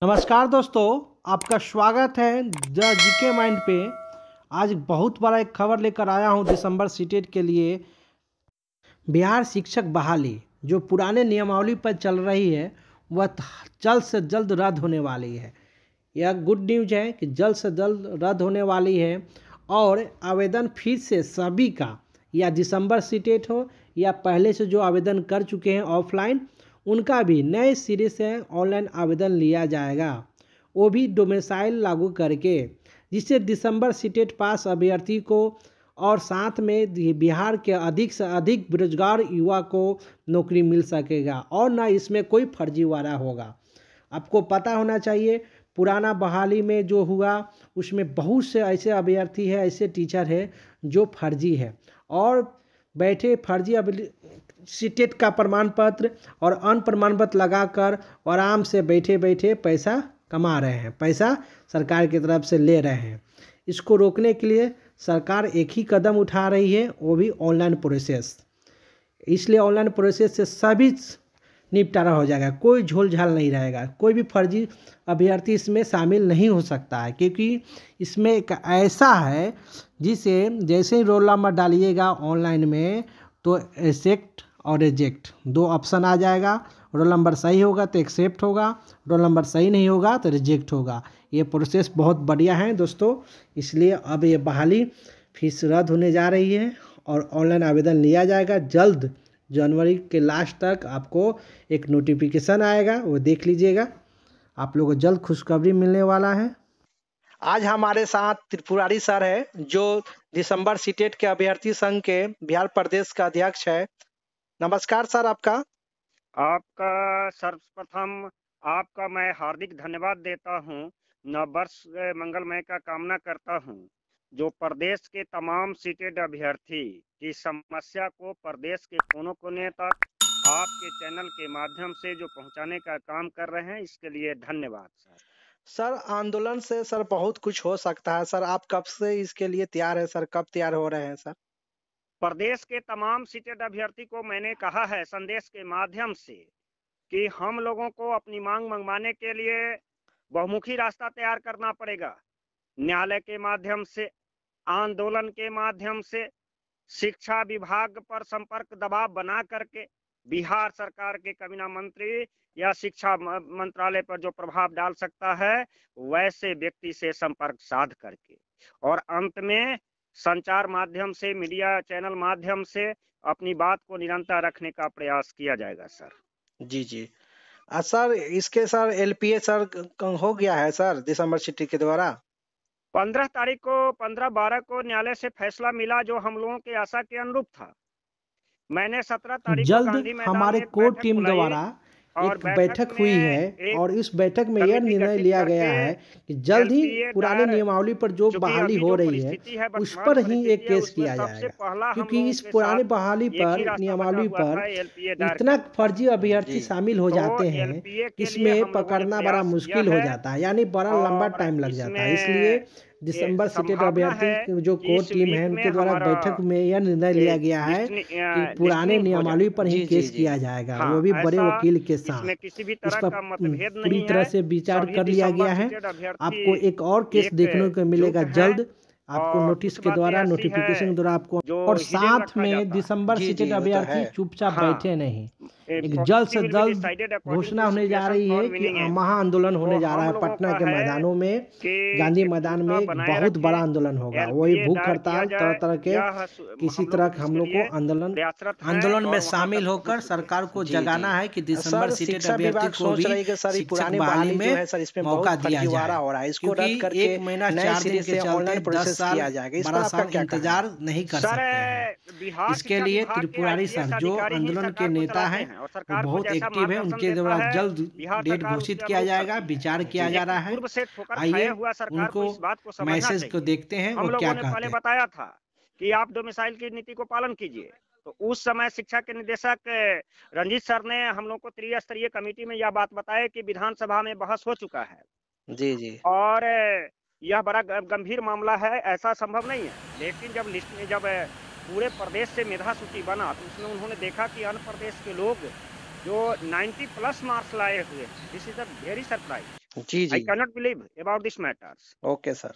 नमस्कार दोस्तों, आपका स्वागत है द जीके माइंड पे। आज बहुत बड़ा एक खबर लेकर आया हूँ दिसंबर सीटेट के लिए। बिहार शिक्षक बहाली जो पुराने नियमावली पर चल रही है वह जल्द से जल्द रद्द होने वाली है। यह गुड न्यूज़ है कि जल्द से जल्द रद्द होने वाली है और आवेदन फिर से सभी का, या दिसंबर सीटेट हो या पहले से जो आवेदन कर चुके हैं ऑफलाइन, उनका भी नए सिरे से ऑनलाइन आवेदन लिया जाएगा, वो भी डोमिसाइल लागू करके, जिससे दिसंबर सीटेट पास अभ्यर्थी को और साथ में बिहार के अधिक से अधिक बेरोजगार युवा को नौकरी मिल सकेगा और ना इसमें कोई फर्जीवाड़ा होगा। आपको पता होना चाहिए पुराना बहाली में जो हुआ उसमें बहुत से ऐसे अभ्यर्थी है, ऐसे टीचर है जो फर्जी है और बैठे फर्जी सीटेट का प्रमाण पत्र और अन्य प्रमाण पत्र लगाकर आराम से बैठे बैठे पैसा कमा रहे हैं, पैसा सरकार की तरफ से ले रहे हैं। इसको रोकने के लिए सरकार एक ही कदम उठा रही है, वो भी ऑनलाइन प्रोसेस। इसलिए ऑनलाइन प्रोसेस से सभी निपटारा हो जाएगा, कोई झोल झाल नहीं रहेगा, कोई भी फर्जी अभ्यर्थी इसमें शामिल नहीं हो सकता है, क्योंकि इसमें एक ऐसा है जिसे जैसे ही रोल नंबर डालिएगा ऑनलाइन में तो एक्सेप्ट और रिजेक्ट दो ऑप्शन आ जाएगा। रोल नंबर सही होगा तो एक्सेप्ट होगा, रोल नंबर सही नहीं होगा तो रिजेक्ट होगा। ये प्रोसेस बहुत बढ़िया है दोस्तों, इसलिए अब ये बहाली फीस रद्द होने जा रही है और ऑनलाइन आवेदन लिया जाएगा। जल्द जनवरी के लास्ट तक आपको एक नोटिफिकेशन आएगा, वो देख लीजिएगा। आप लोगों को जल्द खुशखबरी मिलने वाला है। आज हमारे साथ त्रिपुरारी सर है जो दिसंबर सीटेट के अभ्यर्थी संघ के बिहार प्रदेश का अध्यक्ष है। नमस्कार सर। आपका सर्वप्रथम आपका मैं हार्दिक धन्यवाद देता हूं। नववर्ष मंगलमय का कामना करता हूं। जो प्रदेश के तमाम सीटेड अभ्यर्थी की समस्या को प्रदेश के कोनों कोने तक आपके चैनल के माध्यम से जो पहुंचाने का काम कर रहे हैं, इसके लिए धन्यवाद सर। आंदोलन से सर बहुत कुछ हो सकता है सर, आप कब से इसके लिए तैयार है सर, कब तैयार हो रहे हैं सर? प्रदेश के तमाम सीटेड अभ्यर्थी को मैंने कहा है संदेश के माध्यम से कि हम लोगों को अपनी मांग मंगवाने के लिए बहुमुखी रास्ता तैयार करना पड़ेगा। न्यायालय के माध्यम से, आंदोलन के माध्यम से, शिक्षा विभाग पर संपर्क दबाव बना करके, बिहार सरकार के कैबिनेट मंत्री या शिक्षा मंत्रालय पर जो प्रभाव डाल सकता है वैसे व्यक्ति से संपर्क साध करके, और अंत में संचार माध्यम से, मीडिया चैनल माध्यम से अपनी बात को निरंतर रखने का प्रयास किया जाएगा सर। जी जी। सर इसके सर एलपीए सर हो गया है सर दिसंबर सिटी के द्वारा। 15 तारीख को 15-12 को न्यायालय से फैसला मिला जो हम लोगों के आशा के अनुरूप था। मैंने 17 तारीख को गांधी मैदान हमारे में कोर टीम द्वारा एक बैठक हुई है और इस बैठक में यह निर्णय लिया गया है कि जल्द ही पुराने नियमावली पर जो बहाली हो रही है उस पर ही एक केस किया जाएगा, क्योंकि इस पुराने बहाली पर नियमावली पर इतना फर्जी अभ्यर्थी शामिल हो जाते हैं कि इसमें पकड़ना बड़ा मुश्किल हो जाता है, यानी बड़ा लंबा टाइम लग जाता है। इसलिए दिसंबर सीटेट अभ्यर्थी जो कोर टीम है उनके द्वारा बैठक में यह निर्णय लिया गया है कि पुराने नियमावली पर ही केस किया जाएगा, वो भी बड़े वकील के साथ। इस पर पूरी तरह से विचार कर लिया गया है। आपको एक और केस देखने को मिलेगा जल्द, आपको नोटिस के द्वारा, नोटिफिकेशन के द्वारा आपको। और साथ में दिसंबर सीटेट अभ्यर्थी चुपचाप बैठे नहीं, एक जल्द से जल्द घोषणा होने जा रही है कि महा आंदोलन होने जा रहा है पटना के मैदानों में, गांधी मैदान में बहुत बड़ा आंदोलन होगा। वही भूख हड़ताल, तरह तरह के किसी तरह हम लोग को आंदोलन में शामिल होकर सरकार को जगाना है कि दिसंबर सीटेट अभ्यर्थी को भी शिक्षक बहाली में मौका दिया जाए, क्योंकि 1 महीना 4 दिन के चलते 10 साल 12 साल इंतजार नहीं कर सकते हैं। इसके लिए त्रिपुरारी सर जो आंदोलन के नेता हैं वो बहुत एक्टिव है, उनके द्वारा जल्द डेट घोषित किया जाएगा, विचार किया जा रहा है। आइए उनको मैसेज को देखते हैं वो क्या कहते हैं। बताया था कि आप डोमिसाइल की नीति को पालन कीजिए, तो उस समय शिक्षा के निदेशक रंजीत सर ने हम लोग को त्रिस्तरीय कमेटी में यह बात बताया कि विधानसभा में बहस हो चुका है। जी जी। और यह बड़ा गंभीर मामला है, ऐसा संभव नहीं है। लेकिन जब लिस्ट में जब पूरे प्रदेश से मेधा सूची बना तो उसमें उन्होंने देखा कि अन्य प्रदेश के लोग जो 90+ मार्क्स लाए हुए, this is a very surprise. जी आई जी। Can not believe about this matters. Okay sir.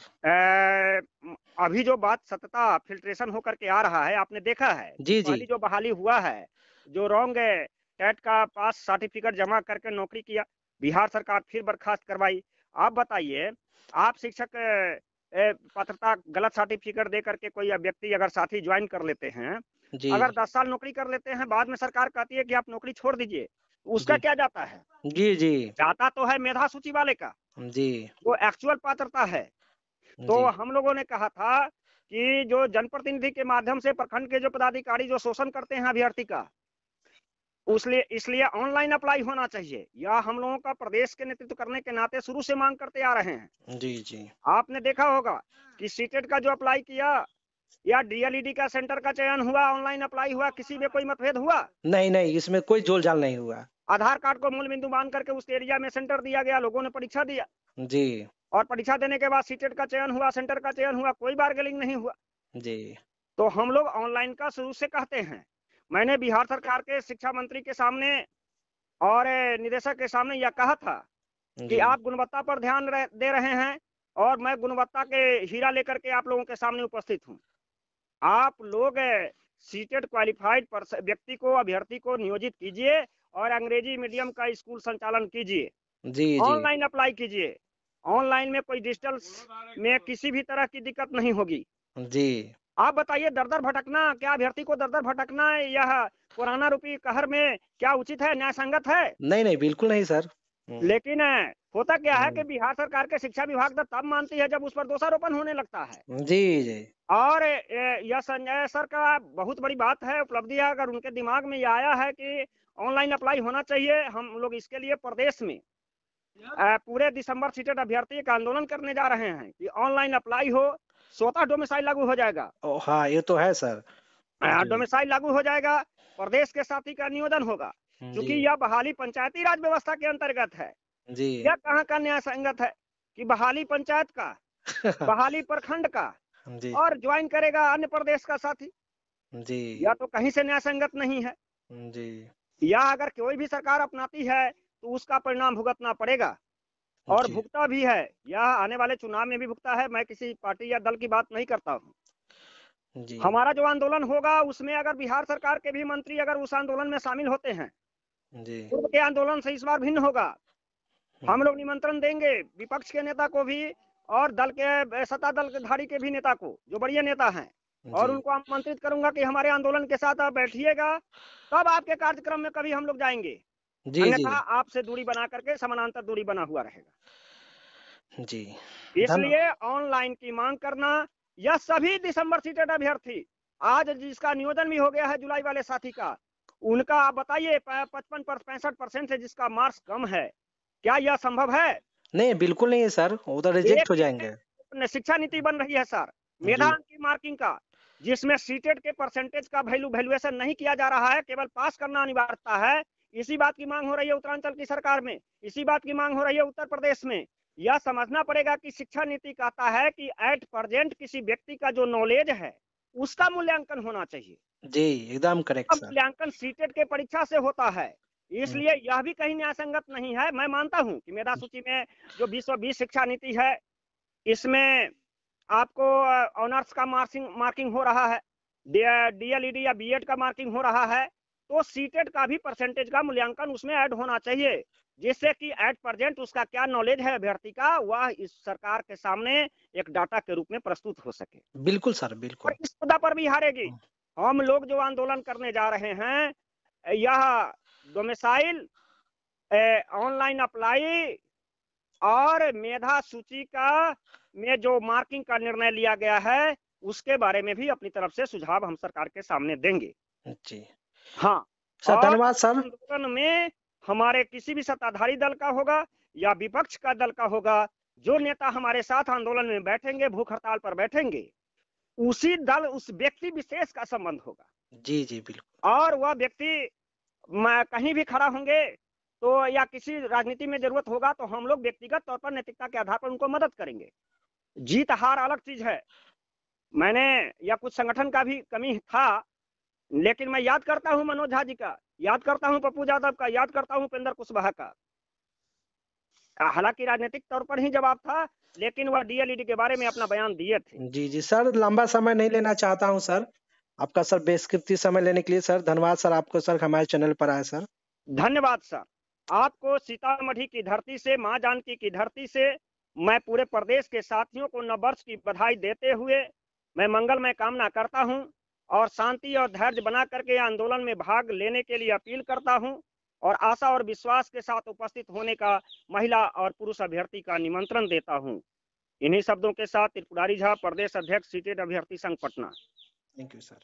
अभी जो बात सतता फिल्ट्रेशन होकर के आ रहा है, आपने देखा है कि जी जी। पहली जो बहाली हुआ है, जो रॉन्ग टेट का पास सर्टिफिकेट जमा करके नौकरी किया, बिहार सरकार फिर बर्खास्त करवाई। आप बताइए, आप शिक्षक पात्रता गलत सर्टिफिकेट दे करके कोई व्यक्ति अगर साथी ज्वाइन कर लेते हैं, जी अगर 10 साल नौकरी कर लेते हैं, बाद में सरकार कहती है कि आप नौकरी छोड़ दीजिए, तो उसका जी। क्या जाता है? जी जी। जाता तो है मेधा सूची वाले का, जी वो एक्चुअल पात्रता है। तो जी। हम लोगों ने कहा था कि जो जनप्रतिनिधि के माध्यम से प्रखंड के जो पदाधिकारी जो शोषण करते हैं अभ्यर्थी का, उसलिए इसलिए ऑनलाइन अप्लाई होना चाहिए। या हम लोगों का प्रदेश के नेतृत्व करने के नाते शुरू से मांग करते आ रहे हैं। जी जी। आपने देखा होगा कि सीटेट का जो अप्लाई किया या डीएलईडी का सेंटर का चयन हुआ, ऑनलाइन अप्लाई हुआ, किसी में कोई मतभेद हुआ? नहीं नहीं, इसमें कोई जोल जाल नहीं हुआ। आधार कार्ड को मूल बिंदु मान करके उस एरिया में सेंटर दिया गया, लोगों ने परीक्षा दिया जी और परीक्षा देने के बाद सीटेट का चयन हुआ, सेंटर का चयन हुआ, कोई बार्गेनिंग नहीं हुआ। जी। तो हम लोग ऑनलाइन का शुरू से कहते हैं। मैंने बिहार सरकार के शिक्षा मंत्री के सामने और निदेशक के सामने यह कहा था कि जी आप गुणवत्ता पर ध्यान दे रहे हैं और मैं गुणवत्ता के हीरा लेकर के आप लोगों के सामने उपस्थित हूँ। आप लोग सीटेट क्वालिफाइड व्यक्ति को, अभ्यर्थी को नियोजित कीजिए और अंग्रेजी मीडियम का स्कूल संचालन कीजिए, जी। जी ऑनलाइन अप्लाई कीजिए। ऑनलाइन में कोई डिजिटल में किसी भी तरह की दिक्कत नहीं होगी। जी। आप बताइए, दर दर भटकना, क्या अभ्यर्थी को दर दर भटकना यह पुराना रूपी कहर में क्या उचित है, न्याय संगत है? नहीं नहीं, बिल्कुल नहीं सर। लेकिन होता क्या है कि हम्म, बिहार सरकार के शिक्षा विभाग तो तब मानती है जब उस पर दोषारोपण होने लगता है। जी जी। और यह संजय सर का बहुत बड़ी बात है, उपलब्धि है। अगर उनके दिमाग में यह आया है कि ऑनलाइन अप्लाई होना चाहिए, हम लोग इसके लिए प्रदेश में पूरे दिसंबर सीटेट अभ्यर्थी का आंदोलन करने जा रहे हैं कि ऑनलाइन अप्लाई हो, स्वतः डोमिसाइल लागू हो जाएगा। हाँ, ये तो है सर। जी डोमिसाइल लागू हो जाएगा, प्रदेश के साथी का नियोजन होगा। जी। क्योंकि यह बहाली पंचायती राज व्यवस्था के अंतर्गत है। जी। यह कहाँ का न्याय संगत है कि बहाली पंचायत का, बहाली प्रखंड का जी और ज्वाइन करेगा अन्य प्रदेश का साथी? जी। यह तो कहीं से न्याय संगत नहीं है। जी। या अगर कोई भी सरकार अपनाती है तो उसका परिणाम भुगतना पड़ेगा और जी भुगता भी है। यह आने वाले चुनाव में भी भुगता है। मैं किसी पार्टी या दल की बात नहीं करता हूँ। जी। हमारा जो आंदोलन होगा उसमें अगर बिहार सरकार के भी मंत्री अगर उस आंदोलन में शामिल होते हैं, जी। पूर्व के आंदोलन से इस बार भिन्न होगा। हम लोग निमंत्रण देंगे विपक्ष के नेता को भी और दल के सत्ता दल के धारी के भी नेता को, जो बड़े नेता हैं, और जी उनको आमंत्रित करूंगा कि हमारे आंदोलन के साथ आप बैठिएगा, तब आपके कार्यक्रम में कभी हम लोग जाएंगे। जी। जी अन्यथा आपसे दूरी बना करके समानांतर दूरी बना हुआ रहेगा। जी। धन इसलिए ऑनलाइन की मांग करना, यह सभी दिसंबर सीटेड अभ्यर्थी, आज जिसका नियोजन भी हो गया है जुलाई वाले साथी का, उनका आप बताइए 55-65% से जिसका मार्क्स कम है, क्या यह संभव है? नहीं, बिल्कुल नहीं है सर, वो तो रिजेक्ट हो जाएंगे। एक शिक्षा नीति बन रही है सर, जी मेधांक की मार्किंग का, जिसमें सीटेट के परसेंटेज का वैल्यूएशन नहीं किया जा रहा है, केवल पास करना अनिवार्यता है। इसी बात की मांग हो रही है उत्तरांचल की सरकार में, इसी बात की मांग हो रही है उत्तर प्रदेश में। यह समझना पड़ेगा कि शिक्षा नीति कहता है कि एट प्रेजेंट किसी व्यक्ति का जो नॉलेज है उसका मूल्यांकन होना चाहिए। जी, एकदम करेक्ट सर। मूल्यांकन सीटेट के परीक्षा से होता है। हम्म, इसलिए यह भी कहीं न्यायसंगत नहीं है। मैं मानता हूं कि मेधा सूची में जो 2020 शिक्षा नीति है, इसमें आपको ऑनर्स का मार्किंग हो रहा है, डीएलईडी या बीएड का मार्किंग हो रहा है, तो सीटेट का भी परसेंटेज का मूल्यांकन उसमें ऐड होना चाहिए, जिससे कि एट प्रेजेंट उसका क्या नॉलेज है अभ्यर्थी का, वह इस सरकार के सामने एक डाटा के रूप में प्रस्तुत हो सके। बिल्कुल सर, और बिल्कुल। इस मुद्दा पर भी हारेगी। हम लोग जो आंदोलन करने जा रहे हैं, यह डोमिसाइल, ऑनलाइन अप्लाई और मेधा सूची का में जो मार्किंग का निर्णय लिया गया है, उसके बारे में भी अपनी तरफ से सुझाव हम सरकार के सामने देंगे। जी हाँ, सर, और धन्यवाद सर। आंदोलन में हमारे किसी भी सत्ताधारी दल का होगा या विपक्ष का दल का होगा, जो नेता हमारे साथ आंदोलन में बैठेंगे, भूख हड़ताल पर बैठेंगे, उसी दल उस व्यक्ति विशेष का संबंध होगा। जी जी, बिल्कुल। और वह व्यक्ति कहीं भी खड़ा होंगे तो, या किसी राजनीति में जरूरत होगा तो हम लोग व्यक्तिगत तौर पर नैतिकता के आधार पर उनको मदद करेंगे। जीत हार अलग चीज है। मैंने या कुछ संगठन का भी कमी था, लेकिन मैं याद करता हूं मनोज झा जी का, याद करता हूं पप्पू यादव का, याद करता हूं उपेंद्र कुशवाहा का। हालांकि राजनीतिक तौर पर ही जवाब था, लेकिन वह डीएलईडी के बारे में अपना बयान दिए थे। जी जी सर, लंबा समय नहीं लेना चाहता हूँ सर। आपका सर बेशकीमती समय लेने के लिए सर धन्यवाद सर, आपको सर हमारे चैनल पर आए सर। धन्यवाद सर। आपको सीतामढ़ी की धरती से, मां जानकी की धरती से मैं पूरे प्रदेश के साथियों को नववर्ष की बधाई देते हुए मैं मंगलमय कामना करता हूं और शांति और धैर्य बना करके आंदोलन में भाग लेने के लिए अपील करता हूं और आशा और विश्वास के साथ उपस्थित होने का महिला और पुरुष अभ्यर्थी का निमंत्रण देता हूं। इन्हीं शब्दों के साथ त्रिपुरारी झा, प्रदेश अध्यक्ष सीटेट अभ्यर्थी संघ पटना। Thank you sir.